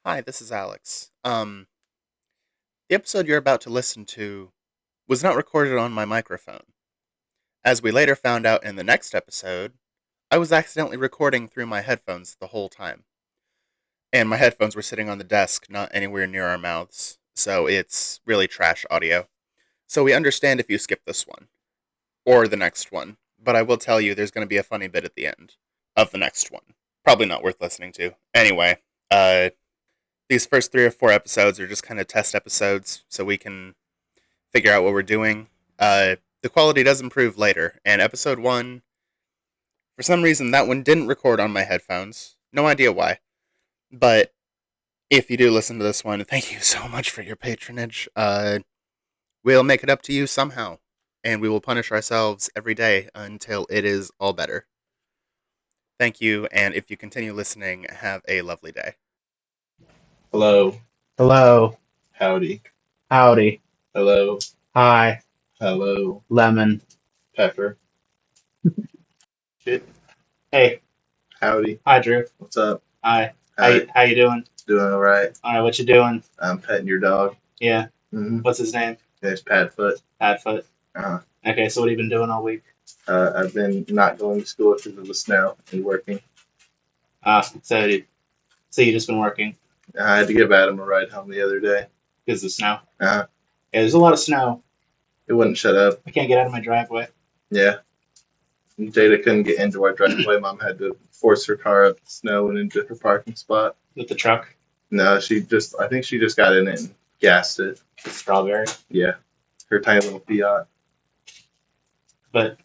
Hi, this is Alex. The episode you're about to listen to was not recorded on my microphone. As we later found out in the next episode, I was accidentally recording through my headphones the whole time. And my headphones were sitting on the desk, not anywhere near our mouths, so it's really trash audio. So we understand if you skip this one, or the next one, but I will tell you there's going to be a funny bit at the end of the next one. Probably not worth listening to. Anyway, uh, these first 3 or 4 episodes are just kind of test episodes so we can figure out what we're doing. The quality does improve later, and episode 1, for some reason, that one didn't record on my headphones. No idea why. But if you do listen to this one, thank you so much for your patronage. We'll make it up to you somehow, and we will punish ourselves every day until it is all better. Thank you, and if you continue listening, have a lovely day. Hello, Hello. howdy, Howdy. hello, Hi. hello, Lemon. pepper, shit, Hey. howdy, Hi, Drew. what's up? Hi. Hi, How you doing? doing all right. All right, what you doing? I'm petting your dog. Yeah. Mm-hmm. What's his name? There's Padfoot. Padfoot. Uh, Okay, so what have you been doing all week? I've been not going to school because of the snow and working. So you just been working I had to give Adam a ride home the other day. because of the snow? Uh, Yeah, there's a lot of snow. it wouldn't shut up. I can't get out of my driveway. Yeah, Jada couldn't get into our driveway. Mom had to force her car up the snow and into her parking spot. With the truck. No, I think she just got in it and gassed it. The strawberry. Yeah, her tiny little Fiat. But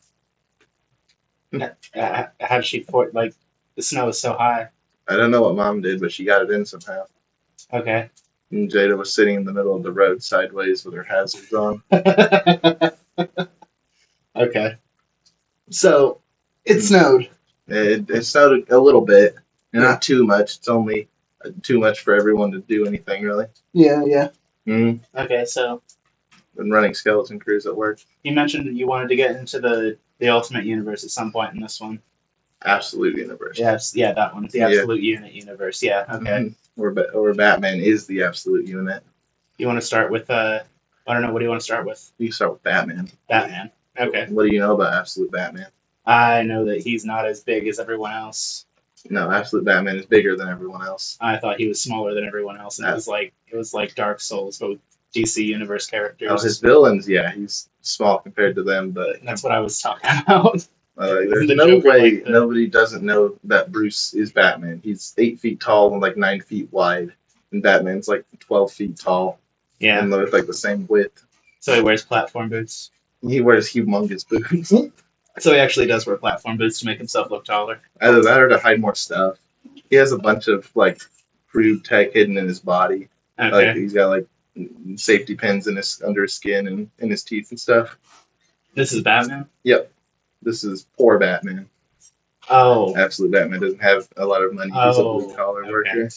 how did she like the snow is so high? I don't know what Mom did, but she got it in somehow. Okay. And Jada was sitting in the middle of the road sideways with her hazards on. Okay. So it snowed. It snowed a little bit, and not too much. It's only too much for everyone to do anything, really. Yeah. Mm-hmm. Okay, so Been running skeleton crews at work. you mentioned that you wanted to get into the Ultimate Universe at some point in this one. Absolute universe. Yes, yeah, that one. The Yeah. Absolute Unit universe. Yeah, okay. Mhm. Where Batman is the absolute unit. You want to start with I don't know. What do you want to start with? You start with Batman. Batman. Okay. What do you know about absolute Batman? I know that he's not as big as everyone else. No, absolute Batman is bigger than everyone else. I thought he was smaller than everyone else, and it was like Dark Souls, but with DC Universe characters. Oh, his villains, yeah, he's small compared to them, but That's what I was talking about. there's The no Joker, way like the- nobody doesn't know that Bruce is Batman. He's 8 feet tall and like 9 feet wide, and Batman's like 12 feet tall, Yeah. and they're like the same width. So he wears platform boots. He wears humongous boots. So he actually does wear platform boots to make himself look taller. Either that or to hide more stuff. He has a bunch of like crude tech hidden in his body. Okay. Like he's got like safety pins in his under his skin and in his teeth and stuff. This is Batman. Yep. This is poor Batman. Oh. Absolute Batman doesn't have a lot of money. He's a blue collar okay. worker.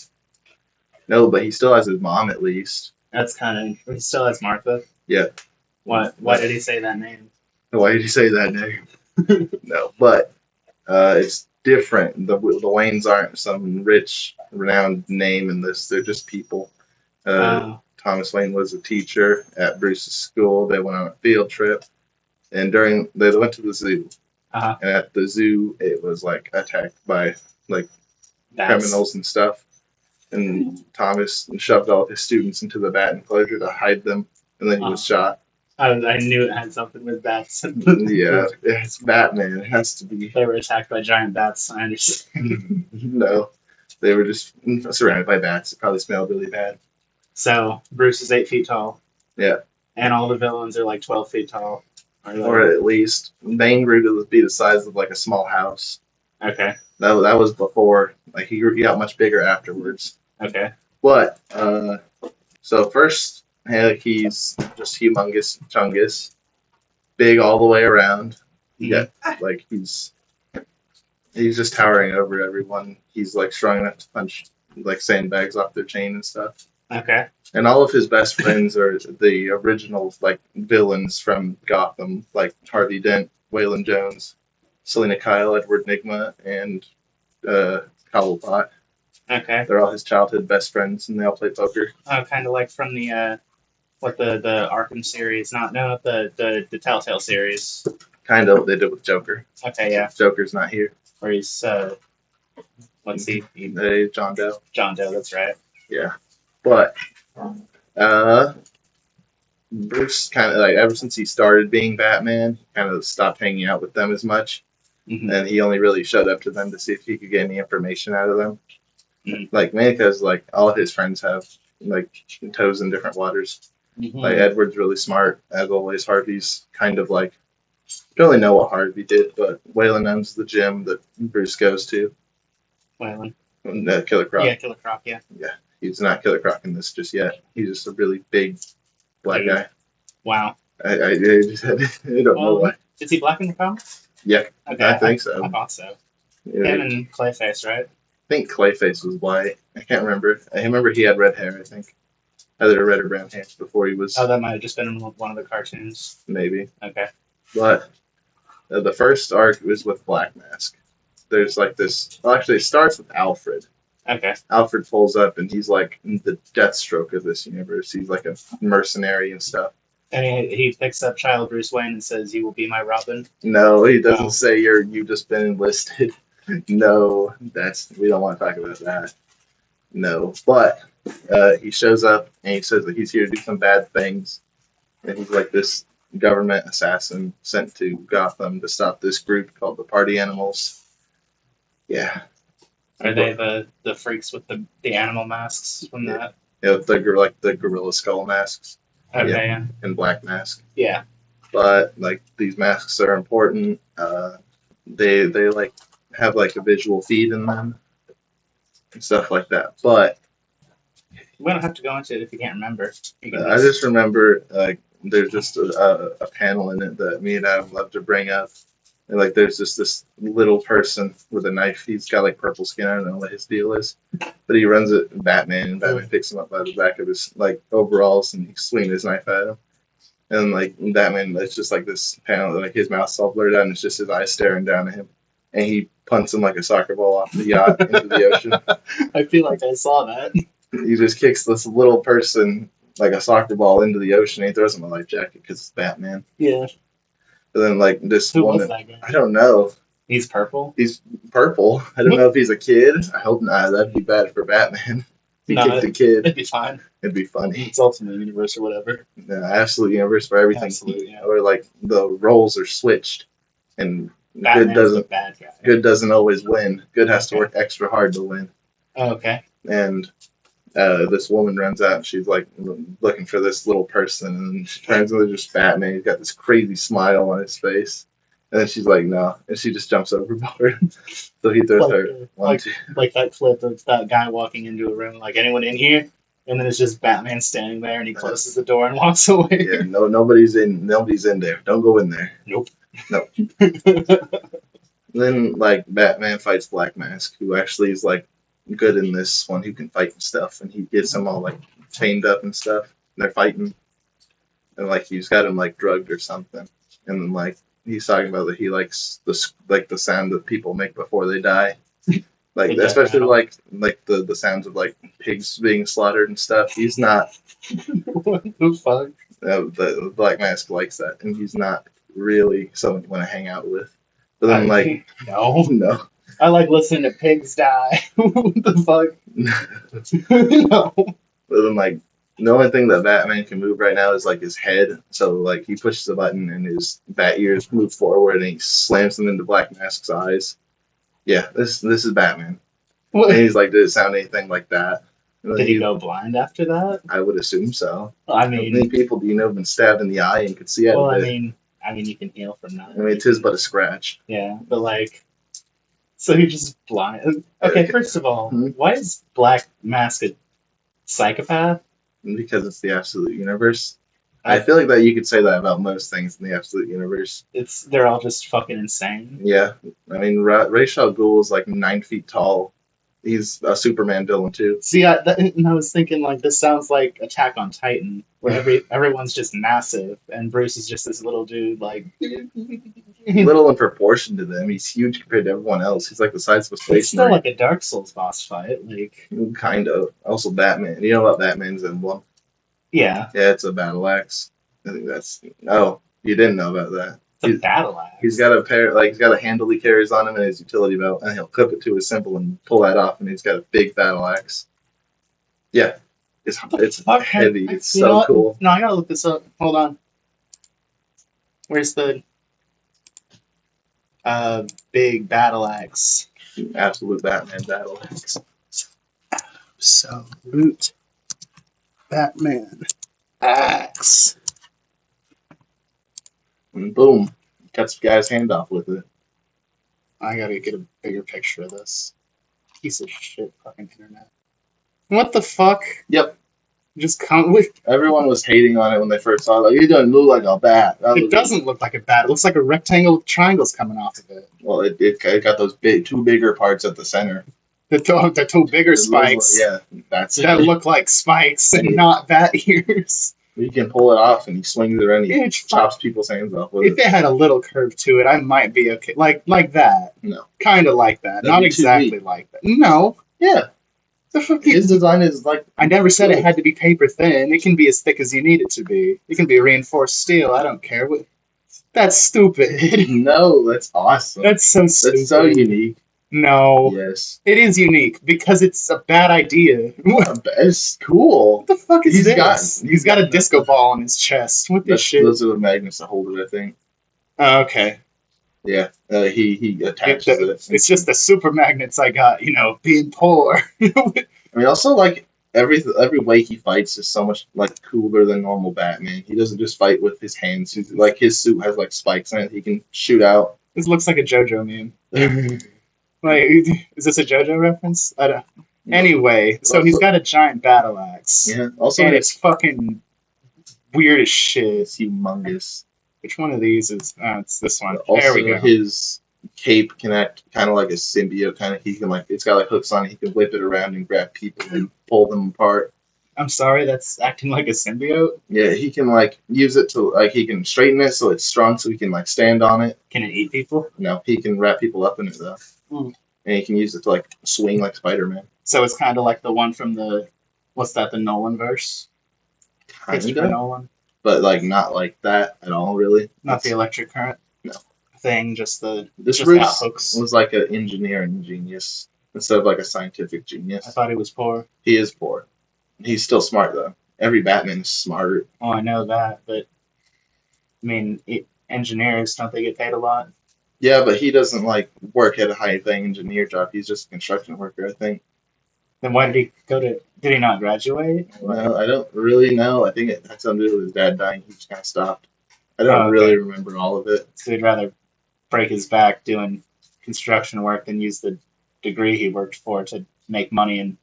No, but he still has his mom at least. That's kind of. He still has Martha. Yeah. Why did he say that name? Why did you say that name? No, but it's different. The Waynes aren't some rich, renowned name in this. They're just people. Thomas Wayne was a teacher at Bruce's school. They went on a field trip, and they went to the zoo. Uh-huh. And at the zoo, it was like attacked by like criminals and stuff. And Thomas shoved all of his students into the bat enclosure to hide them, and then he was shot. I knew it had something with bats. Yeah, it's Batman. It has to be. They were attacked by giant bats. I understand. No, they were just surrounded by bats. It probably smelled really bad. So Bruce is 8 feet tall. Yeah. And all the villains are like 12 feet tall. Or at least Bane grew to be the size of like a small house. Okay. That was before. Like he got much bigger afterwards. Okay. But so first, he's just humongous chungus, big all the way around. Yeah, like he's just towering over everyone. He's like strong enough to punch like sandbags off their chain and stuff. Okay. And all of his best friends are the original like villains from Gotham, like Harvey Dent, Waylon Jones, Selena Kyle, Edward Nygma, and Cobblepot. Okay. They're all his childhood best friends, and they all play poker. Kind of like from the the Arkham series, not no the Telltale series. Kind of what they did with Joker. Okay, yeah. Joker's not here. Where he's let's see, John Doe. John Doe. That's right. Yeah, but Bruce kind of like ever since he started being Batman, kind of stopped hanging out with them as much, and he only really showed up to them to see if he could get any information out of them. Like mainly because like all his friends have like toes in different waters. Like Edward's really smart as always. Harvey's kind of like don't really know what Harvey did, but Waylon owns the gym that Bruce goes to. Waylon. Killer Croc. Yeah, Killer Croc. Yeah. Yeah, he's not Killer Croc in this just yet. He's just a really big black guy. Wow. I don't know why. Is he black in the comics? Yeah, okay, I think so. I thought so. Yeah. Him and Clayface, right? I think Clayface was white. I can't remember. I remember he had red hair, I think. Either red or brown hair before he was... Oh, that might have just been in one of the cartoons. Maybe. Okay. But the first arc was with Black Mask. There's like this... Well, actually, it starts with Alfred. Okay. Alfred pulls up, and he's like the Deathstroke of this universe. He's like a mercenary and stuff. And he picks up child Bruce Wayne and says, "You will be my Robin." No, he doesn't say you've just been enlisted. No, we don't want to talk about that. No, but he shows up and he says that he's here to do some bad things, and he's like this government assassin sent to Gotham to stop this group called the Party Animals. Yeah. Are they the freaks with the animal masks from that? Yeah, the gorilla skull masks. Okay, yeah. And Black Mask. Yeah. But like these masks are important. They like have like a visual feed in them and stuff like that. But we don't have to go into it if you can't remember. I just remember like there's just a panel in it that me and Adam love to bring up. And like there's just this little person with a knife. He's got like purple skin. I don't know what his deal is, but he runs at Batman, and Batman picks him up by the back of his like overalls, and he's swinging his knife at him. And like Batman, it's just like this panel, like his mouth's all blurred out, and it's just his eyes staring down at him. And he punts him like a soccer ball off the yacht into the ocean. I feel like I saw that. He just kicks this little person like a soccer ball into the ocean. And he throws him a life jacket because it's Batman. Yeah. And then like this Who woman, was that guy? I don't know. He's purple. He's purple. I don't know if he's a kid. I hope not. That'd be bad for Batman. He kicked a kid. It'd be fine. It'd be funny. It's Ultimate Universe or whatever. Yeah, absolute universe for everything. Absolute, yeah. Or like the roles are switched, and Batman's the bad guy. Good doesn't always win. Good has to work extra hard to win. Oh, okay. And this woman runs out, and she's like looking for this little person, and she turns into just Batman. He's got this crazy smile on his face. And then she's like, no. And she just jumps overboard. So he throws her one, two. Like that clip of that guy walking into a room, like, anyone in here? And then it's just Batman standing there, and he closes the door and walks away. Yeah, nobody's in there. Don't go in there. Nope. No. Then, like, Batman fights Black Mask, who actually is, like, good in this one, who can fight and stuff. And he gets them all, like, chained up and stuff. And they're fighting. And, like, he's got him, like, drugged or something. And then, like, he's talking about that he likes the sound that people make before they die, like especially like the sounds of like pigs being slaughtered and stuff. He's not. What the fuck? The Black Mask likes that, and he's not really someone you want to hang out with. But then like no. I like listening to pigs die. What the fuck? No. But then like. The only thing that Batman can move right now is like his head. So like he pushes a button and his bat ears move forward and he slams them into Black Mask's eyes. Yeah, this is Batman. What? And he's like, did it sound anything like that? Did he go blind after that? I would assume so. I mean, how many people do you know have been stabbed in the eye and could see out of it? I mean, you can heal from that. I mean, it is but a scratch. Yeah, but like, so he's just blind. Okay, first of all, why is Black Mask a psychopath? Because it's the Absolute Universe. I feel like that you could say that about most things in the Absolute Universe. They're all just fucking insane. Yeah, I mean, Ra's al Ghul is like 9 feet tall. He's a Superman villain too. See, and I was thinking like this sounds like Attack on Titan, where everyone's just massive, and Bruce is just this little dude, like Little in proportion to them. He's huge compared to everyone else. He's like the size of a it's space still marine. like a Dark Souls boss fight. Like, Kind of. Also, Batman. You know about Batman's emblem? yeah, Yeah, it's a battle axe. I think that's. Oh, you didn't know about that. it's a battle axe. He's got a pair, like he's got a handle he carries on him and his utility belt, and he'll clip it to his symbol and pull that off, and he's got a big battle axe. Yeah, it's Fuck, heavy. It's you know so what? cool. No, I gotta look this up. Hold on. Where's the big battle axe? Absolute Batman battle axe. Absolute Batman axe. And boom, cuts the guy's hand off with it. I gotta get a bigger picture of this. Piece of shit fucking internet. What the fuck? Yep. Just come with. Everyone was hating on it when they first saw it. Like, it doesn't look like a bat. It doesn't look like a bat. It looks like a rectangle with triangles coming off of it. Well, it got those two bigger parts at the center. The two bigger spikes. Yeah, that's that it. look like spikes and not bat ears. You can pull it off and he swings it around. He It's chops people's hands off with If it had a little curve to it, I might be okay. Like that. No. Kind of like that. That'd Not be too exactly weak. like that. No. Yeah. The fuck His design is like. I never said it had to be paper thin. It can be as thick as you need it to be. It can be reinforced steel. I don't care. That's stupid. No, that's awesome. That's so stupid. That's so unique. No. Yes. It is unique because it's a bad idea. What It's cool. the fuck is He's this? He's got a disco ball on his chest. What this shit? Those are the magnets that hold it, I think. Oh, okay. Yeah. He attaches it. It's just the super magnets I got, being poor. I mean, also, like, every way he fights is so much, like, cooler than normal Batman. He doesn't just fight with his hands. Like, his suit has, like, spikes in it. He can shoot out. This looks like a JoJo meme. Like, is this a JoJo reference? I don't. Anyway, so he's got a giant battle axe. Yeah. Also, And it's fucking weird as shit. it's humongous. Which one of these is? It's this one. Also, There we go. his cape can act kind of like a symbiote. Kind of, he can it's got like hooks on it. He can whip it around and grab people and pull them apart. I'm sorry, that's acting like a symbiote. Yeah, he can use it to he can straighten it so it's strong, so he can stand on it. Can it eat people? No, he can wrap people up in it though, and he can use it to swing like Spider-Man. So it's kind of like the one from the Nolan verse? Christopher Nolan. But not like that at all, really. Not the electric current. No. Thing, just the This just Bruce hooks. was like an engineering genius instead of like a scientific I genius. thought he was poor. He is poor. He's still smart though. Every Batman is smarter. Oh, I know that, but I mean, engineers, don't they get paid a lot? Yeah, but he doesn't work at a high-paying engineer job. He's just a construction worker, I think. Then why did he go to? Did he not graduate? No, I don't really know. I think it had something to do with his dad dying. He just kind of stopped. I don't okay. really remember all of it. So he'd rather break his back doing construction work than use the degree he worked for to make money and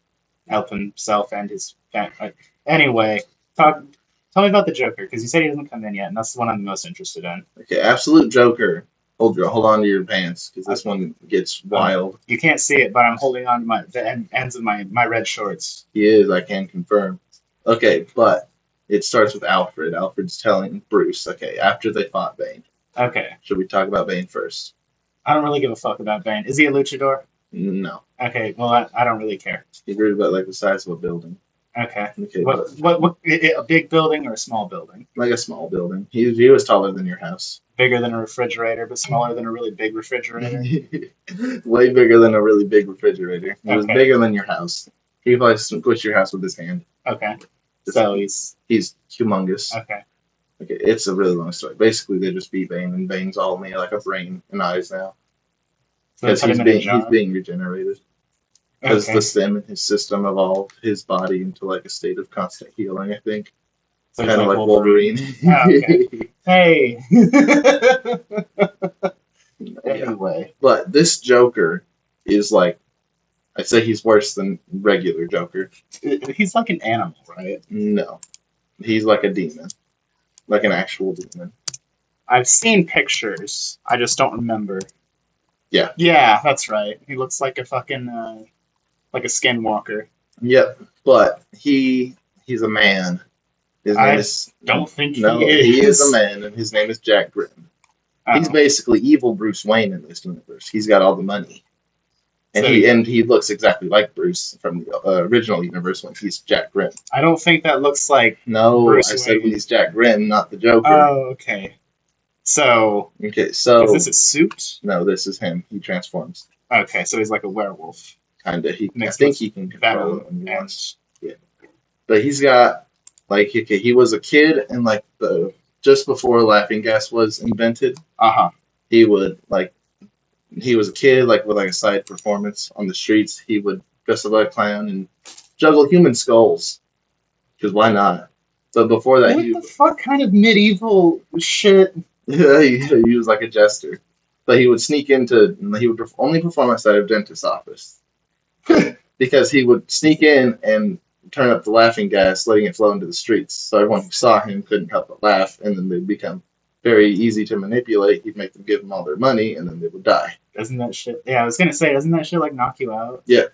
help himself and his family. Anyway, tell me about the Joker, because you said he doesn't come in yet, and that's the one I'm the most interested in. Okay, Absolute Joker. Hold on to your pants, because this one gets wild. You can't see it, but I'm holding on to the ends of my red shorts. He is, I can confirm. Okay, but it starts with Alfred. Alfred's telling Bruce, okay, after they fought Bane. Okay. Should we talk about Bane first? I don't really give a fuck about Bane. Is he a luchador? No. Okay, well, I don't really care. He grew about the size of a building. Okay. Okay, What, a big building or a small building? like a small building. He was taller than your house. Bigger than a refrigerator, but smaller than a really big refrigerator? Way bigger than a really big refrigerator. It was Okay. bigger than your house. He probably squished your house with his hand. Okay. So he's humongous. okay. Okay, it's a really long story. Basically, they just beat Bane, and Bane's all made like a brain and eyes now. So they Because put him in a jar. he's being regenerated. Because Okay. the stem in his system evolved his body into a state of constant healing, I think. So he's Kind of like Wolverine. Oh, okay. Hey. Yeah. Anyway. But this Joker is I'd say he's worse than regular Joker. He's like an animal, right? No. He's like a demon. Like an actual demon. I've seen pictures. I just don't remember. Yeah. Yeah, that's right. He looks like a fucking like a skinwalker. Yep, but he's a man. His name is Don't think no, he is a man, and his name is Jack Grimm. He's Oh, basically evil Bruce Wayne in this universe. He's got all the money, and so he looks exactly like Bruce from the original universe when he's Jack Grimm. I don't think that looks like No, Bruce I said when Wayne. he's Jack Grimm, not the Joker. Oh, okay. So Okay, is so this a suit? no, this is him. He transforms. Okay, so he's like a werewolf Kinda. I mixed think with he can control venom it when he and wants. Yeah, but he's got like okay, he was a kid and like the just before laughing gas was invented. uh-huh. He would like he was a kid like with like a side performance on the streets. He would dress up like a clown and juggle human skulls because why not? But before that, What the fuck kind of medieval shit? he was like a jester. But he would sneak into he would only perform outside of dentist's office because he would sneak in and turn up the laughing gas, letting it flow into the streets. So everyone who saw him couldn't help but laugh, and then they'd become very easy to manipulate. He'd make them give him all their money, and then they would die. Doesn't that shit? Yeah, I was gonna say, doesn't that shit like knock you out? Yeah.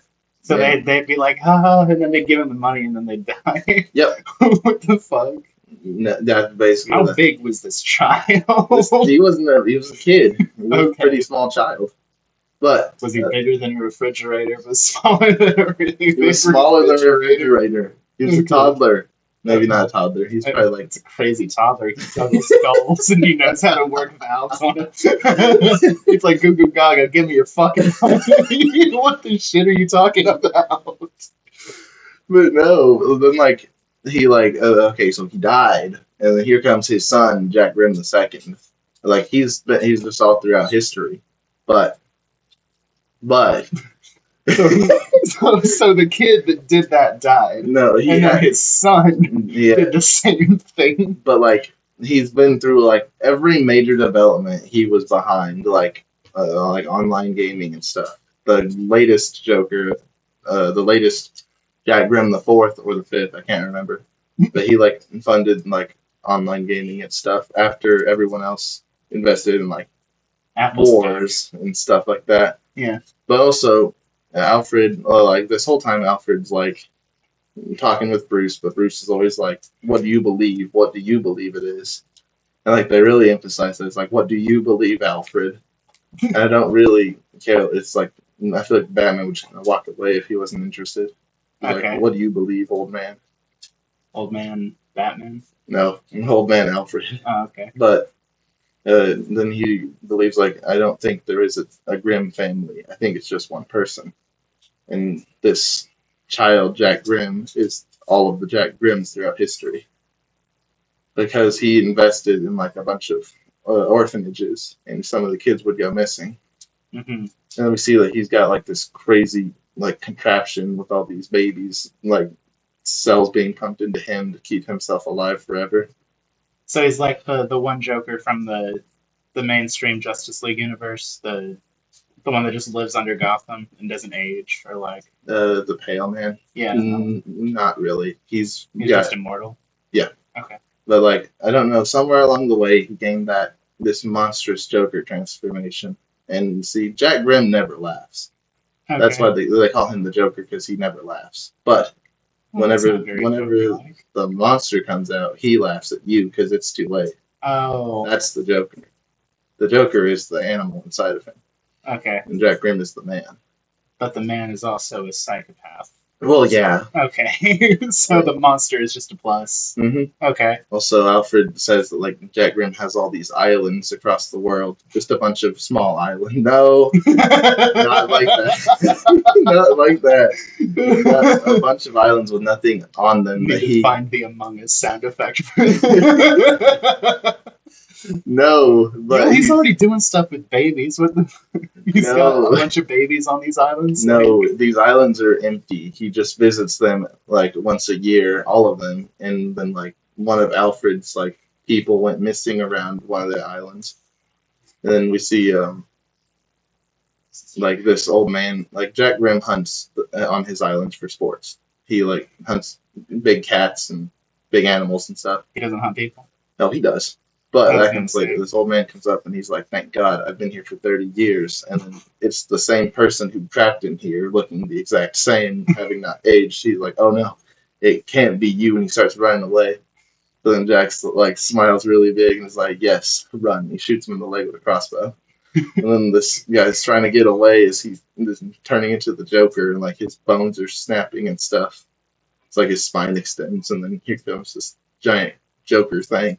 So Yeah. they'd be like, haha, and then they'd give him the money, and then they'd die. Yep. What the fuck? That's basically How big was this child? he he was a kid. He was Okay. a pretty small child. But Was he bigger than a refrigerator, but smaller than a really he big was smaller than a refrigerator? refrigerator. He was a Okay. toddler. Maybe not a toddler. He's I- probably like It's a crazy toddler. He juggles skulls and he knows how to work valves on it. He's like, Goo Goo Gaga, give me your fucking money. What the shit are you talking about? but no, then like he like okay, so he died, and then here comes his son, Jack Grimm the second. Like he's just all throughout history, but So the kid that did that died. no, he And then his son yeah, did the same thing. but like he's been through like every major development. He was behind like online gaming and stuff. The latest Joker, the latest Jack Grimm the fourth or the fifth, I can't remember, but he like funded like online gaming and stuff after everyone else invested in like Apple stock. wars and stuff like that. Yeah. But also Alfred, like this whole time, Alfred's like talking with Bruce, but Bruce is always like, "What do you believe? What do you believe it is?" And like they really emphasize that it's like, "What do you believe, Alfred?" And I don't really care. It's like I feel like Batman would just walk away if he wasn't interested. He's Okay. like, "What do you believe, old man?" Old man Batman. No, old man Alfred. Oh, okay. But then he believes like, "I don't think there is a Grimm family. I think it's just one person." And this child, Jack Grimm, is all of the Jack Grimms throughout history because he invested in like a bunch of orphanages, and some of the kids would go missing. hmm And then we see that he's got like this crazy like contraption with all these babies, like cells being pumped into him to keep himself alive forever. So he's like the one Joker from the mainstream Justice League universe, the one that just lives under Gotham and doesn't age, or like The Pale Man, yeah, not really. He's he's got just immortal. But like I don't know, somewhere along the way he gained this monstrous Joker transformation. And see, Jack Grimm never laughs. That's Okay. why they call him the Joker because he never laughs. But Well, that's whenever not very whenever Joker-like. the monster comes out, he laughs at you because it's too late. Oh, That's the Joker. The Joker is the animal inside of him, okay. and Jack Grimm is the man. But the man is also a psychopath. Well, yeah. Okay. So the monster is just a plus. hmm Okay. Also, Alfred says that like Jack Grimm has all these islands across the world, just a bunch of small islands. No, not like that. Not like that. He's got a bunch of islands with nothing on them. You That need to he find the Among Us sound effect. no, but He's already doing stuff with babies. What the? He's got No. a bunch of babies on these islands. no, these islands are empty. He just visits them like once a year, all of them, and then like one of Alfred's like people went missing around one of the islands. And then we see like this old man, like Jack Grimm hunts on his islands for sports. He like hunts big cats and big animals and stuff. He doesn't hunt people. No, he does. But I was that gonna comes later. say. This old man comes up and he's like, "Thank God, I've been here for 30 years." And then it's the same person who trapped him here, looking the exact same, having not aged. He's like, "Oh no, it can't be you." And he starts running away. But then Jax like smiles really big and is like, "Yes, run." He shoots him in the leg with a crossbow. And then this guy's trying to get away as he's turning into the Joker, and like his bones are snapping and stuff. It's like his spine extends, and then here comes this giant Joker thing,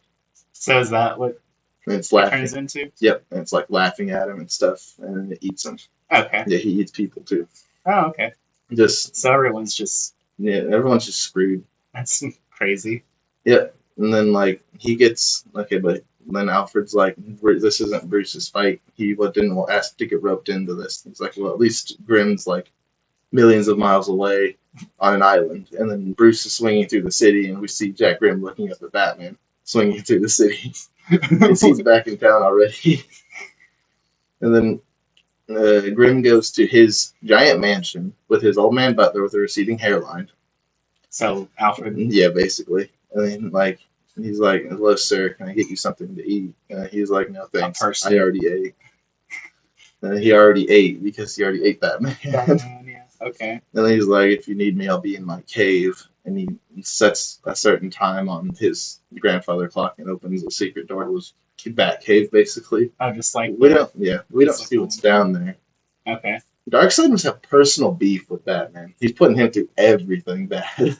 So is that what and it's it laughing. turns into? Yep, and it's like laughing at him and stuff, and then it eats him. Okay. Yeah, he eats people too. Oh, okay. Just So everyone's just yeah, everyone's just screwed. that's crazy. Yep, and then like he gets okay, but then Alfred's like, "This isn't Bruce's fight. He didn't ask to get roped into this." He's like, "Well, at least Grimm's like millions of miles away on an island," and then Bruce is swinging through the city, and we see Jack Grimm looking up at Batman swinging through the city. He's back in town already, and then Grimm goes to his giant mansion with his old man butler with a receding hairline. So Alfred, Yeah, basically. And then, like, he's like, "Hello, sir. Can I get you something to eat?" He's like, "No, thanks. person. I already ate." He already ate because he already ate Batman. yeah, okay. And then he's like, "If you need me, I'll be in my cave." And he sets a certain time on his grandfather clock and opens a secret door to his Bat cave, basically. Oh, just like We don't see what's down there. okay. Darkseid must have personal beef with Batman. He's putting him through everything bad.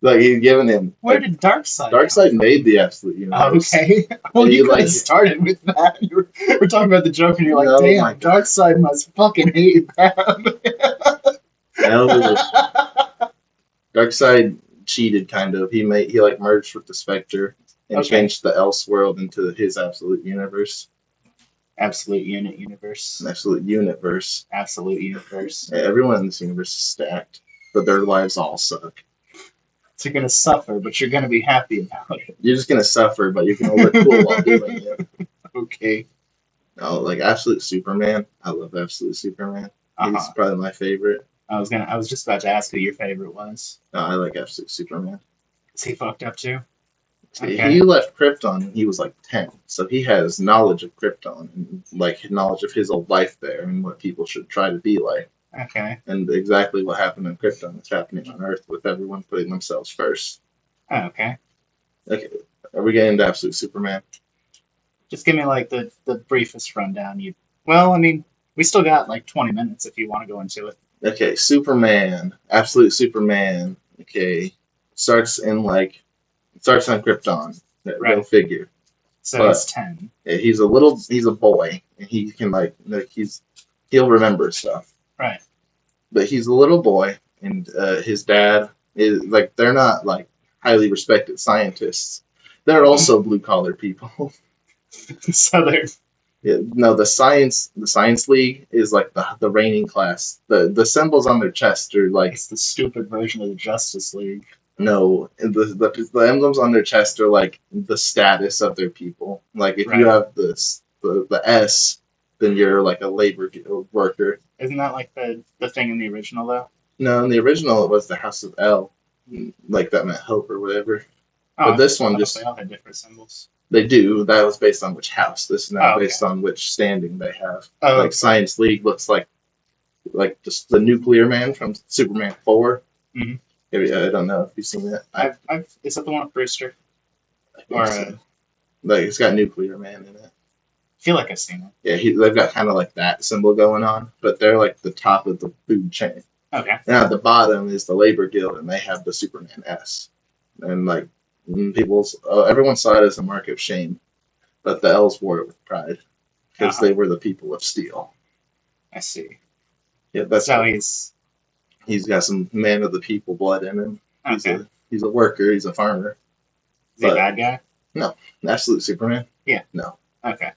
Like he's giving him. Where Like, did Darkseid? Darkseid made the absolute universe. Okay. Well, And you he, could have like- started with that. We're talking about the joke, and you're like, No, "Damn, my God. Darkseid must fucking hate Batman." No, Darkseid cheated kind of. He like merged with the Spectre and Okay. changed the Elseworld into his absolute universe, Absolute unit universe. an absolute universe. Absolute universe. Everyone in this universe is stacked, but their lives all suck. So you're gonna suffer, but you're gonna be happy about it. You're just gonna suffer, but you're gonna look cool while doing it. Okay. No, like Absolute Superman. I love Absolute Superman. He's Uh-huh. probably my favorite. I was just about to ask who your favorite was. I like Absolute Superman. Is he fucked up too? See, Okay. he left Krypton when he was like 10, so he has knowledge of Krypton and like knowledge of his old life there and what people should try to be like. Okay. And exactly what happened in Krypton is happening on Earth with everyone putting themselves first. Oh, okay. Okay, are we getting into Absolute Superman? Just give me like the briefest rundown. Well, I mean, we still got like 20 minutes if you want to go into it. Okay, Superman, Absolute Superman. Okay, starts on Krypton. Right. Go figure. So But- it's 10. He's a boy, and he can he'll remember stuff. Right. But he's a little boy, and his dad is like they're not like highly respected scientists. They're also blue collar people. So they're Yeah, no, the science league is like the reigning class. The symbols on their chest are like it's the stupid version of the Justice League. no, the emblems on their chest are like the status of their people. Like if you Right. have the S, then you're like a labor worker. Isn't that like the thing in the original though? No, in the original it was the House of L, like that meant hope or whatever. Oh, But this one I thought just they all had different symbols. they do. That was based on which house. This is now Oh, okay. based on which standing they have. Oh, Like Science League looks like just the nuclear man from Superman 4. Mhm. Maybe, I don't know if you've seen that. I've is that the one with Brewster? Or like it's got nuclear man in it. I feel like I've seen it. Yeah, they've got kind of like that symbol going on, but they're like the top of the food chain. Okay. And at the bottom is the Labor Guild, and they have the Superman S. And like everyone saw it as a mark of shame, but the L's wore it with pride because Uh-huh. they were the people of steel. I see. Yeah, that's So he's he's got some man of the people blood in him. okay. He's a worker. He's a farmer. Is he a but- bad guy? Absolute Superman. Okay.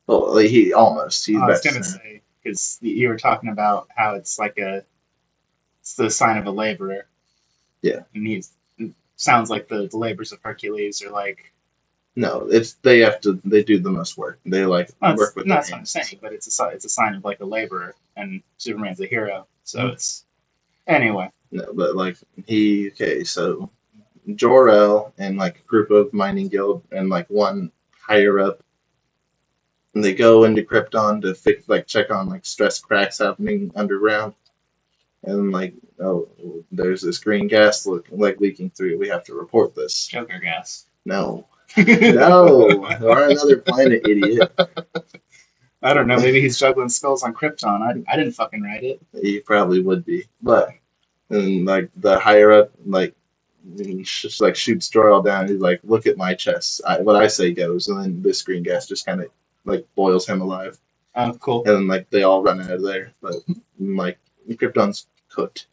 Well, he almost. He's I was better. gonna say because you were talking about how it's like it's the sign of a laborer. Yeah. And it sounds like the labors of Hercules are like No, they do the most work. They like well, work with their that's what I'm hands. saying, but it's a sign of like a laborer, and Superman's a hero, so Mhm. it's anyway. No, but like so Jor-El and like a group of mining guild and like one higher up, and they go into Krypton to fix, like, check on like stress cracks happening underground, and like, oh, there's this green gas leaking through. We have to report this. Joker gas. No, no, we're on another planet, idiot. I don't know. Maybe he's juggling spells on Krypton. I didn't fucking write it. He probably would be, but and like the higher up, like he just like shoots Jor-El down. He's like, "Look at my chest. What I say goes." And then this green gas just kind of like boils him alive. Oh, cool. And then like they all run out of there, but like Krypton's cooked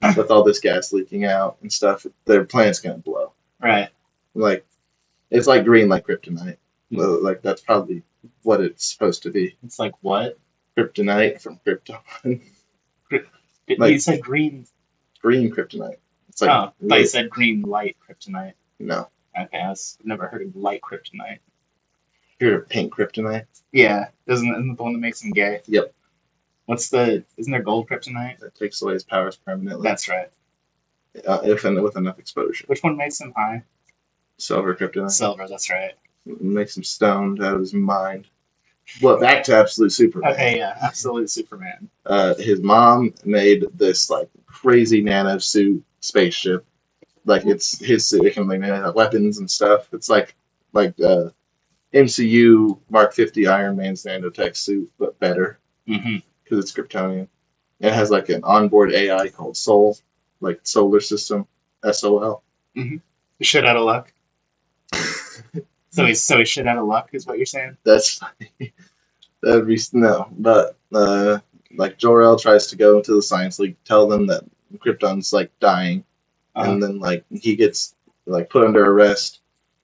with all this gas leaking out and stuff. Their planet's gonna blow. Right. Like it's like green, like kryptonite. Like that's probably what it's supposed to be. It's like what? Kryptonite from Krypton. Like, you said green. Green kryptonite. It's like, I thought you said green light kryptonite. No. Okay, I've never heard of light kryptonite. You heard of pink kryptonite? Yeah, isn't the one that makes him gay? Yep. Isn't there gold kryptonite? That takes away his powers permanently. That's right. If and with enough exposure. Which one makes him high? Silver kryptonite. Silver, that's right. Makes him stoned out of his mind. Well, back to Absolute Superman. Okay, yeah, Absolute Superman. His mom made this like crazy nano suit spaceship. Like it's his suit. It can like have weapons and stuff. It's like MCU Mark 50 Iron Man's nanotech suit, but better Mm-hmm. because it's Kryptonian. It has like an onboard AI called Sol, like Solar System, SOL. Mm-hmm. Shit out of luck. So he's shit out of luck, is what you're saying? That's that'd be no, but like Jor-El tries to go into the Science League, tell them that Krypton's like dying, and then like he gets like put under arrest.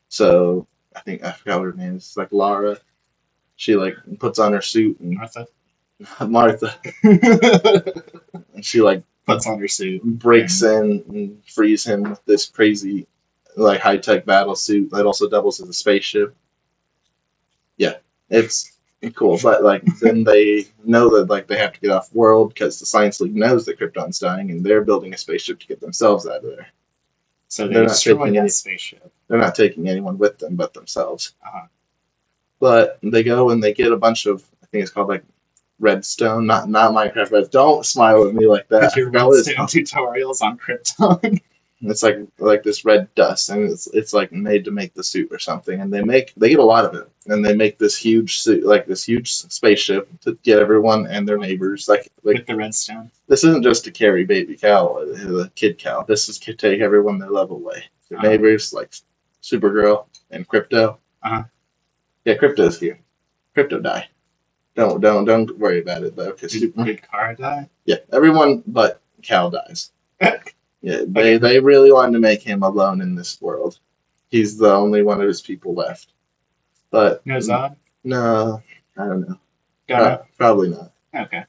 So I forgot what her name is. It's like Lara. She like puts on her suit and Martha. And she like puts on her suit, breaks in and frees him with this crazy like high tech battle suit that also doubles as a spaceship. Yeah, it's cool, but like then they know that like they have to get off world because the Science League knows that Krypton's dying and they're building a spaceship to get themselves out of there. So they're destroying that spaceship. They're not taking anyone with them but themselves. Uh-huh. But they go and they get a bunch of, I think it's called like Redstone, not Minecraft Red. Don't smile at me like that. Your Redstone tutorials on Krypton. It's like this red dust, and it's like made to make the suit or something. And they get a lot of it, and they make this huge suit, like this huge spaceship to get everyone and their neighbors. Like with the redstone. This isn't just to carry baby Cal, the kid Cal. This is to take everyone their love away. Their neighbors like Supergirl and Crypto. Yeah, Crypto's here. Crypto die. Don't worry about it though. Did Kara die? Yeah, everyone but Cal dies. Yeah, they really wanted to make him alone in this world. He's the only one of his people left. But no Zod? No, I don't know. Probably not. Okay.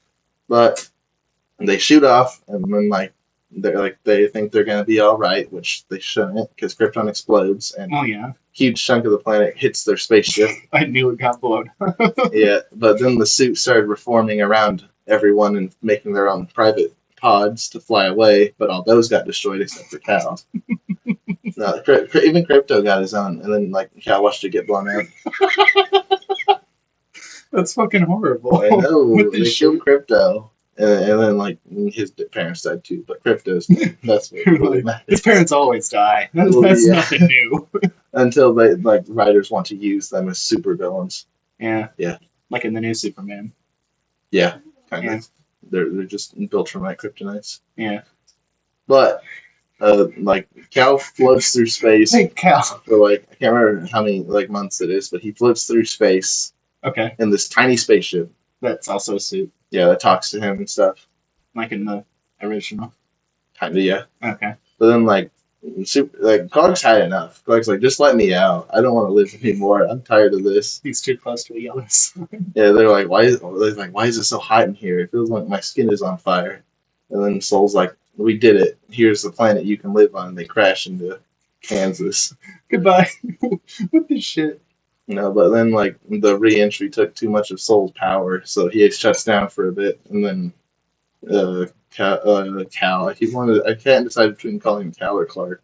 But they shoot off, and then they think they're gonna be all right, which they shouldn't, because Krypton explodes, and a huge chunk of the planet hits their spaceship. I knew it got blown. Yeah, but then the suit started reforming around everyone and making their own private pods to fly away, but all those got destroyed except for Cal. No, even Crypto got his own, and then like Cal watched it get blown out. That's fucking horrible. I know. They killed Crypto, and then like his parents died too. But Crypto's that's what really matters. His parents always die. That's nothing new. Until they like writers want to use them as super villains. Yeah. Yeah. Like in the new Superman. Yeah. Kind of. They're just built from like kryptonites. Yeah. But like Cal floats through space. Hey, Cal. For like I can't remember how many like months it is, but he floats through space. Okay. In this tiny spaceship. That's also a suit. Yeah, that talks to him and stuff. Like in the original. Kinda, yeah. Okay. But then like Clark's had enough. Clark's like, just let me out. I don't want to live anymore. I'm tired of this. He's too close to a yellow sun. Yeah, they're like, why is it so hot in here? It feels like my skin is on fire. And then Soul's like, we did it. Here's the planet you can live on. And they crash into Kansas. Goodbye. What the shit? No, but then like the re-entry took too much of Soul's power, so he shuts down for a bit, and then Cal. I can't decide between calling him Cal or Clark,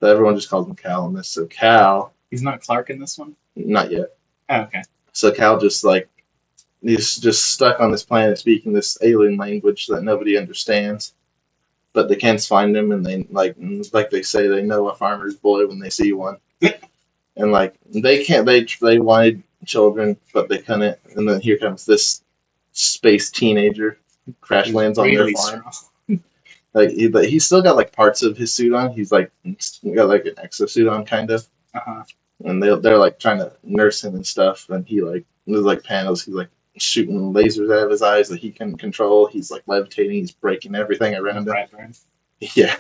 but everyone just calls him Cal in this. So Cal He's not Clark in this one? Not yet. Oh, okay. So Cal just like he's just stuck on this planet speaking this alien language that nobody understands. But the Kents find him, and they like they say they know a farmer's boy when they see one. And like they can't, they wanted children, but they couldn't. And then here comes this space teenager, crash lands on their Really farm. strong. Like he's still got like parts of his suit on. He's like got like an exosuit on, kind of. Uh-huh. And they're like trying to nurse him and stuff. And he like there's like panels. He's like shooting lasers out of his eyes that he can control. He's like levitating. He's breaking everything around him. Brightburn. Yeah.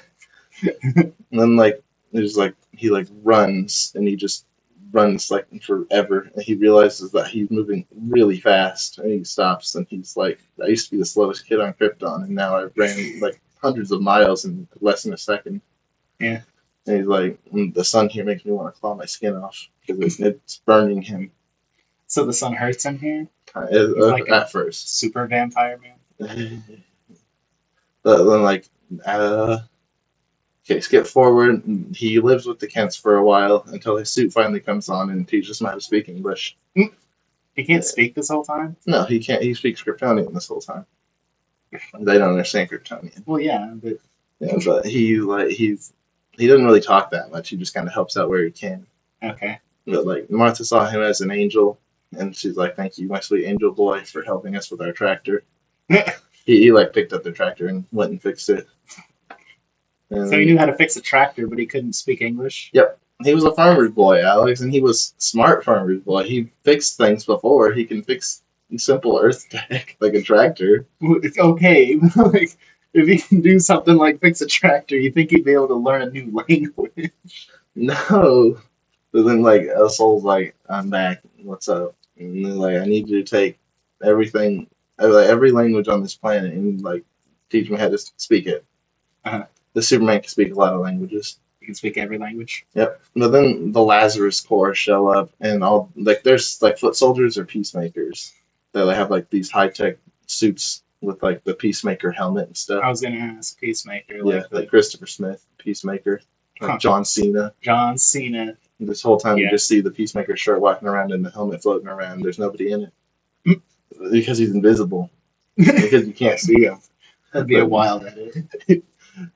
And then like there's like he like runs and he just runs like forever and he realizes that he's moving really fast and he stops and he's like I used to be the slowest kid on Krypton and now I ran like hundreds of miles in less than a second. Yeah. And he's like the sun here makes me want to claw my skin off because it's burning him. So the sun hurts him here? Like at first. Super vampire man? But then like okay, skip forward. He lives with the Kents for a while until his suit finally comes on and teaches him how to speak English. He can't speak this whole time? No, he can't. He speaks Kryptonian this whole time. They don't understand Kryptonian. Well, yeah, but Yeah, but he doesn't really talk that much. He just kind of helps out where he can. okay. But like Martha saw him as an angel, and she's like, "Thank you, my sweet angel boy, for helping us with our tractor." he like picked up the tractor and went and fixed it. And So he knew how to fix a tractor, but he couldn't speak English? Yep. He was a farmer's boy, Alex, and he was smart farmer's boy. He fixed things before. He can fix simple earth tech like a tractor. It's okay. Like, if he can do something like fix a tractor, you think he'd be able to learn a new language? No. But then like Soul's like, I'm back. What's up? And then like I need you to take everything like, every language on this planet and like teach me how to speak it. Uh-huh. The Superman can speak a lot of languages. He can speak every language? Yep. But then the Lazarus Corps show up and all like there's like foot soldiers or peacemakers. They like, have like these high tech suits with like the Peacemaker helmet and stuff. I was going to ask Peacemaker. Yeah, like Christopher Smith, Peacemaker, like Huh. John Cena. John Cena. This whole time you Yeah. just see the Peacemaker shirt walking around and the helmet floating around. There's nobody in it because he's invisible. Because you can't see him. That'd be a wild edit. But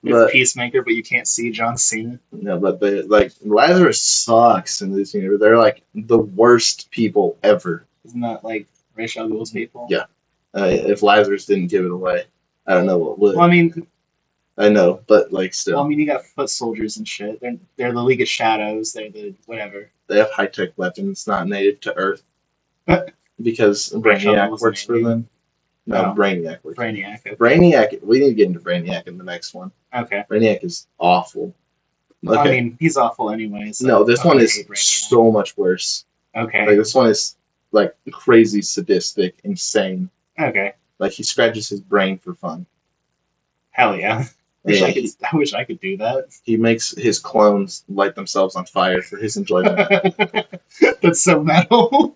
It's Peacemaker, but you can't see John Cena. no, but they like Lazarus sucks in this universe. They're like the worst people ever. Isn't that like Ra's al Ghul's people? Yeah. If Lazarus didn't give it away, I don't know what would. Well, I mean, I know, but like still, you got foot soldiers and shit. They're the League of Shadows. They're the whatever. they have high tech weapons not native to Earth because Ra's al Brainiac Ghul's works for navy. them. No, Oh. Brainiac works. Brainiac. Okay. Brainiac. We need to get into Brainiac in the next one. Okay. Brainiac is awful. Okay. I mean, he's awful anyway. So No, this I one hate is Brainiac. so much worse. Okay. Like this one is like crazy, sadistic, insane. Okay. Like he scratches his brain for fun. Hell yeah. Yeah, I wish I could do that. he makes his clones light themselves on fire for his enjoyment. That's so metal.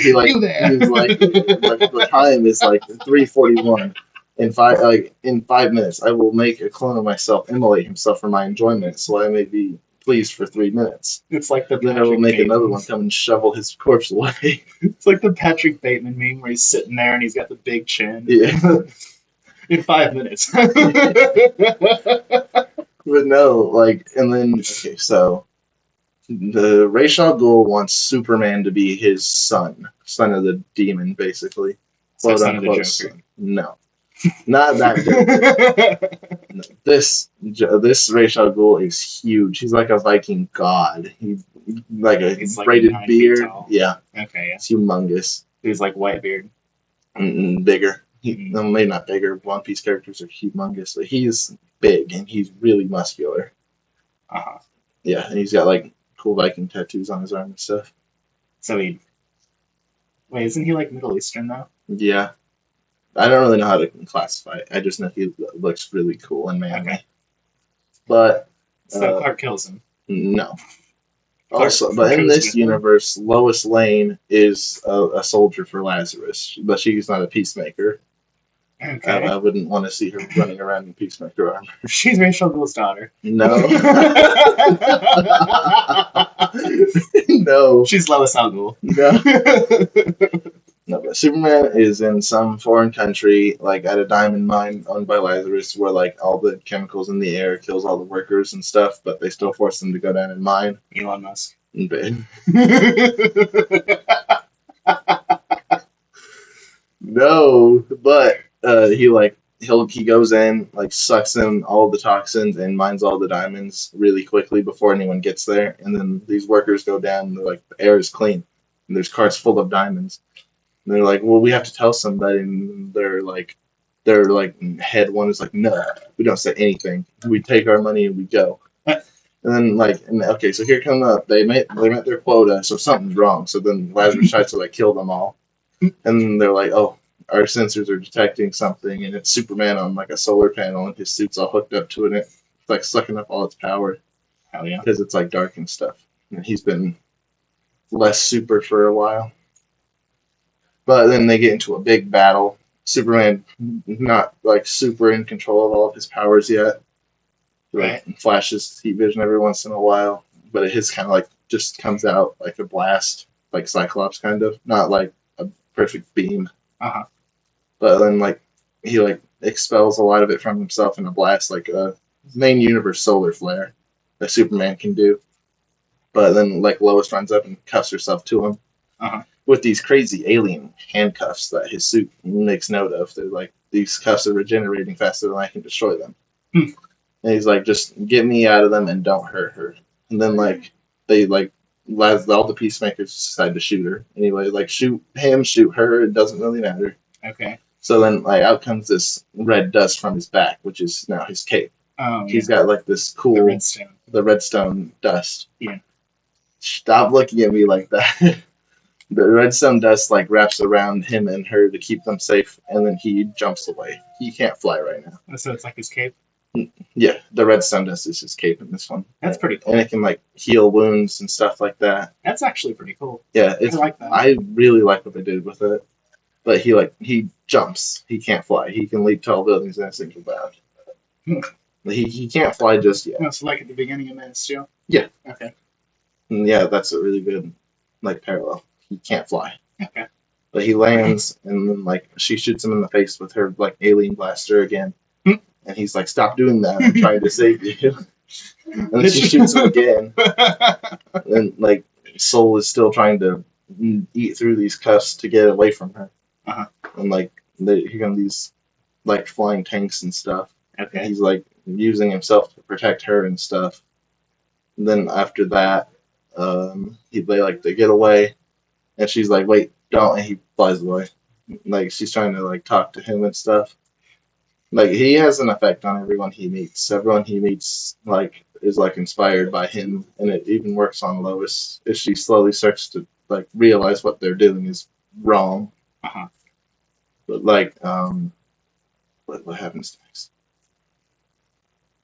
He like You there. he's like the time is like 3:41. In 5 minutes, I will make a clone of myself immolate himself for my enjoyment, so I may be pleased for 3 minutes. It's like the Then I will Patrick make Bateman. another one come and shovel his corpse away. It's like the Patrick Bateman meme where he's sitting there and he's got the big chin. Yeah. In 5 minutes. But no, like, and then, okay, so the Ra's al Ghul wants Superman to be his son of the demon, basically. So Quote son of the unquote Joker. son. No, not that Joker. No. This Ra's al Ghul is huge. He's like a Viking god. He's like a He's like braided 9 feet beard. tall. Yeah, Okay, yeah. it's humongous. He's like Whitebeard. Bigger. No, maybe not bigger. One Piece characters are humongous, but he's big and he's really muscular. Uh-huh. Yeah, and he's got like cool Viking tattoos on his arm and stuff. So he... Wait, isn't he like Middle Eastern though? Yeah, I don't really know how to classify it. I just know he looks really cool and manly. Okay. But So Clark kills him. no. Clark- Also, but in Clark this goes with him. universe, Lois Lane is a soldier for Lazarus, but she's not a peacemaker. Okay. I wouldn't want to see her running around in peacemaker armor. She's Ra's al Ghul's daughter. No. No. She's Lois Al Ghul. No. No, but Superman is in some foreign country, like at a diamond mine owned by Lazarus, where like all the chemicals in the air kills all the workers and stuff, but they still force them to go down and mine. Elon Musk. But no, but he goes in, like sucks in all the toxins and mines all the diamonds really quickly before anyone gets there, and then these workers go down and they're like, the air is clean and there's cars full of diamonds. And they're like, well, we have to tell somebody, and they're like head one is like, no, we don't say anything. We take our money and we go. And then okay, so here come up. They met their quota, so something's wrong. So then Lazarus tries to like kill them all, and then they're like, oh, our sensors are detecting something, and it's Superman on like a solar panel, and his suit's all hooked up to it, and it's like sucking up all its power. Hell yeah. Because it's like dark and stuff. And he's been less super for a while. But then they get into a big battle. Superman not like super in control of all of his powers yet. Like flashes heat vision every once in a while, but his kind of like just comes out like a blast, like Cyclops kind of, not like a perfect beam. Uh-huh. But then like he like expels a lot of it from himself in a blast, like a main universe solar flare that Superman can do. But then like Lois runs up and cuffs herself to him. Uh-huh. With these crazy alien handcuffs that his suit makes note of. They're like, these cuffs are regenerating faster than I can destroy them. And he's like, just get me out of them and don't hurt her. And then like they like all the peacemakers decide to shoot her. Anyway, like shoot him, shoot her, it doesn't really matter. Okay. So then like out comes this red dust from his back, which is now his cape. Oh, He's got like this cool the redstone dust. Yeah. Stop looking at me like that. The redstone dust like wraps around him and her to keep them safe, and then he jumps away. He can't fly right now. So it's like his cape? Yeah, the redstone dust is his cape in this one. That's pretty cool. And it can like heal wounds and stuff like that. That's actually pretty cool. Yeah, I like that. I really like what they did with it. But he jumps. He can't fly. He can leap tall buildings in a single bound. He can't fly just yet. No, so like at the beginning of Man of Steel? Yeah. Okay. And yeah, that's a really good like parallel. He can't fly. Okay. But he lands, and then like she shoots him in the face with her like alien blaster again, and he's like, "Stop doing that! I'm trying to save you." And then she shoots him again, and like Soul is still trying to eat through these cuffs to get away from her. Uh-huh. And like here come these like flying tanks and stuff. Okay. And he's like using himself to protect her and stuff. And then after that, they get away. And she's like, wait, don't, and he flies away. Like, she's trying to, like, talk to him and stuff. Like, he has an effect on everyone he meets. Everyone he meets, like, is, like, inspired by him, and it even works on Lois as she slowly starts to, like, realize what they're doing is wrong. Uh-huh. But, like, what happens next?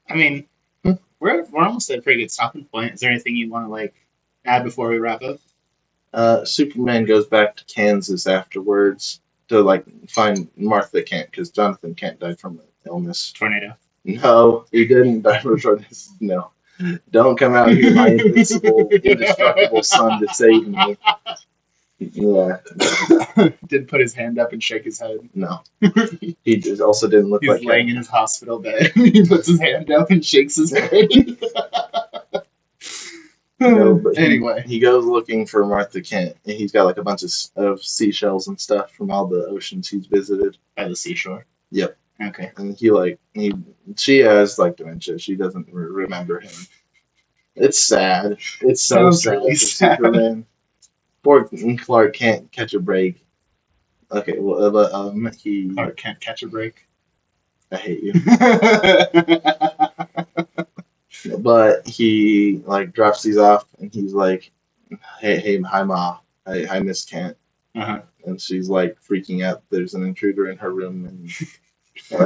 I mean, we're almost at a pretty good stopping point. Is there anything you want to, like, add before we wrap up? Superman goes back to Kansas afterwards to like find Martha Kent because Jonathan Kent died from an illness. Tornado. No, he didn't die from a tornado. No, don't come out here, my invincible, indestructible son, to save me. Yeah. Didn't put his hand up and shake his head. No. He also didn't look like he's laying in his hospital bed. He puts his hand up and shakes his head. No, but anyway, he goes looking for Martha Kent, and he's got like a bunch of seashells and stuff from all the oceans he's visited. By the seashore. Yep. Okay. And she has like dementia. She doesn't remember him. It's sad. It's so sad. Really for sad. Superman. Poor Clark can't catch a break. Okay, well, he. Clark can't catch a break. I hate you. But he like drops these off, and he's like, "Hey, hi Ma, hi Miss Kent," and she's like freaking out. There's an intruder in her room, and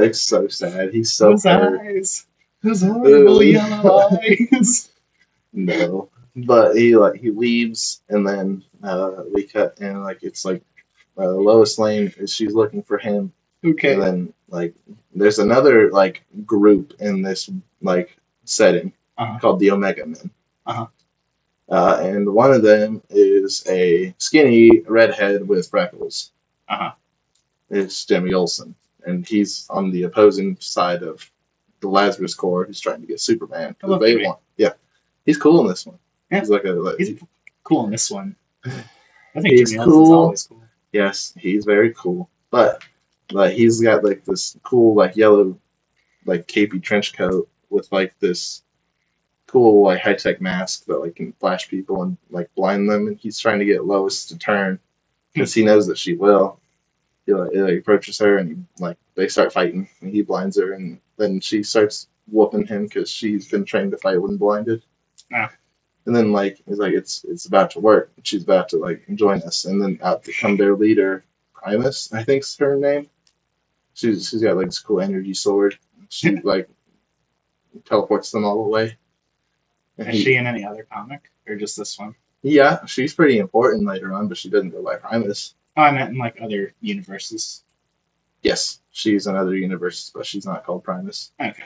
it's so sad. He's so Those hurt. eyes, those horrible yellow eyes. No, but he leaves, and then we cut, and like it's like Lois Lane. She's looking for him. Okay. And then like there's another like group in this like setting called the Omega Men. And one of them is a skinny redhead with freckles. Uh-huh. It's Jimmy Olsen, and he's on the opposing side of the Lazarus Corps, who's trying to get Superman. I love They Jimmy. want, yeah, he's cool in this one. Yeah. He's like He's cool in this one. I think He's Jimmy Olsen's cool. always cool. Yes, he's very cool, but like he's got like this cool like yellow like capey trench coat with like this cool like high tech mask that like can flash people and like blind them, and he's trying to get Lois to turn because he knows that she will. He like, approaches her and like they start fighting, and he blinds her, and then she starts whooping him because she's been trained to fight when blinded. Yeah. And then like he's like it's about to work. She's about to like join us, and then out to come their leader, Primus, I think's her name. She's got like this cool energy sword. She like teleports them all away. And Is she in any other comic or just this one? Yeah, she's pretty important later on, but she doesn't go by Primus. Oh, I meant in like other universes. Yes, she's in other universes, but she's not called Primus. Okay.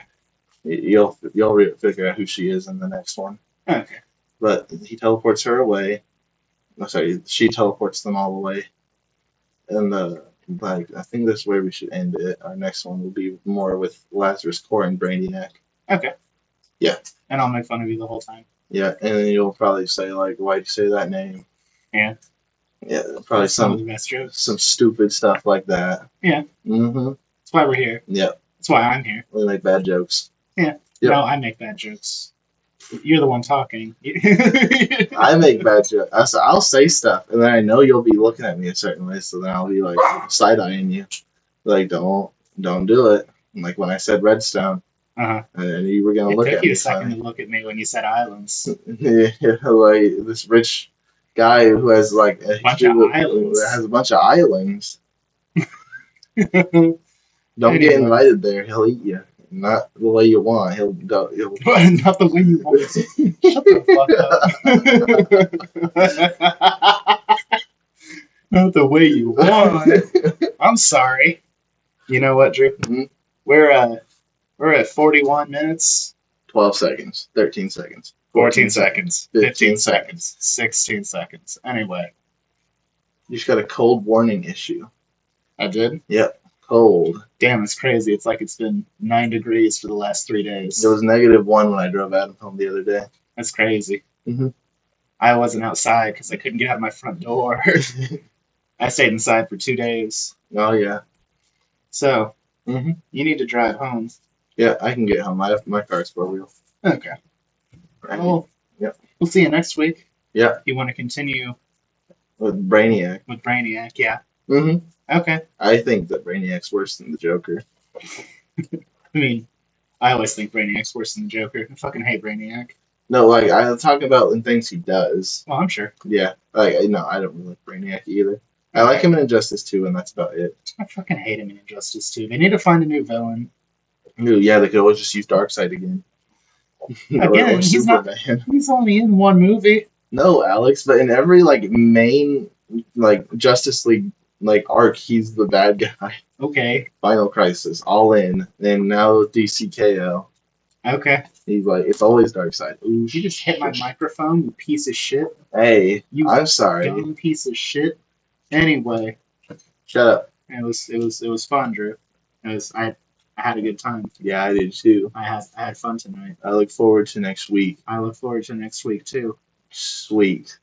You'll figure out who she is in the next one. Okay. But he teleports her away. No, sorry, she teleports them all away. And like I think that's where we should end it. Our next one will be more with Lazarus Core and Brainiac. Okay. Yeah. And I'll make fun of you the whole time. Yeah, and then you'll probably say like, "Why'd you say that name?" Yeah. Yeah, probably Some of the best jokes. some stupid stuff like that. Yeah. Mm-hmm. That's why we're here. Yeah. That's why I'm here. We make bad jokes. Yeah. Yep. No, I make bad jokes. You're the one talking. I make bad jokes. I'll say stuff, and then I know you'll be looking at me a certain way, so then I'll be like side eyeing you, like don't do it. Like when I said Redstone, Uh-huh. and you were gonna look It at took you me a second funny. to look at me when you said islands. Yeah, like this rich guy who has like a Bunch of islands. that has a bunch of islands. Don't Anyway. get invited there; he'll eat you. Not the way you want. He'll go. Not the way you want. Shut the fuck up. Not the way you want. I'm sorry. You know what, Drew? Mhm. We're at 41 minutes, 12 seconds, 13 seconds, 14 seconds, 15 15 seconds, 16 seconds. Anyway, You just got a cold warning issue. I did. Cold. Damn, it's crazy. It's like it's been 9 degrees for the last 3 days. It was -1 when I drove Adam home the other day. That's crazy. Mhm. I wasn't outside because I couldn't get out my front door. I stayed inside for 2 days. Oh yeah. So, Mhm. you need to drive home. Yeah, I can get home. My car's 4-wheel. Okay. Well, Yep. we'll see you next week. Yeah. You want to continue With Brainiac. with Brainiac? Yeah. hmm Okay. I think that Brainiac's worse than the Joker. I mean, I always think Brainiac's worse than the Joker. I fucking hate Brainiac. No, like I'm talking about in things he does. Well, I'm sure. Yeah. Like no, I don't really like Brainiac either. I like him in Injustice 2, and that's about it. I fucking hate him in Injustice 2. They need to find a new villain. Ooh, yeah, they could always just use Darkseid again. Again, or he's not- Superman. He's only in one movie. No, Alex, but in every like main like Justice League like arc, he's the bad guy. Okay. Final Crisis, All In, and now DCKO. Okay. He's like it's always Darkseid. Ooh, You just hit my microphone, you piece of shit. Hey, You I'm sorry. dumb piece of shit. Anyway, Shut up. it was fun, Drew. I had a good time. Yeah, I did too. I had fun tonight. I look forward to next week. I look forward to next week too. Sweet.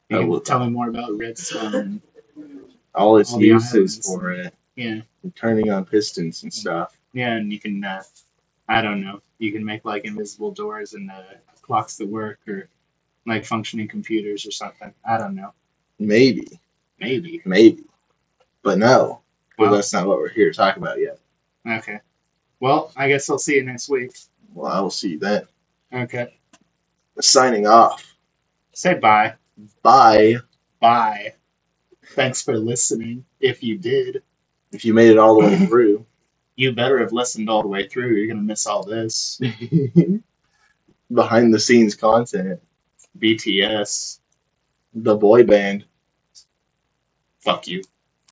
You I can will- tell me more about Redstone. All its All the uses islands. for it. Yeah, Turning on pistons and stuff. yeah, and you can I don't know. You can make like invisible doors and clocks that work, or like functioning computers or something. I don't know. Maybe. Maybe. But no. Well, Well, that's not what we're here to talk about yet. okay. Well, I guess I'll see you next week. Well, I will see you then. Okay. Signing off. Say bye. Bye. Bye. Thanks for listening. If you did, If you made it all the way through. you better have listened all the way through. You're gonna miss all this. Behind the scenes content. BTS. The boy band. Fuck you.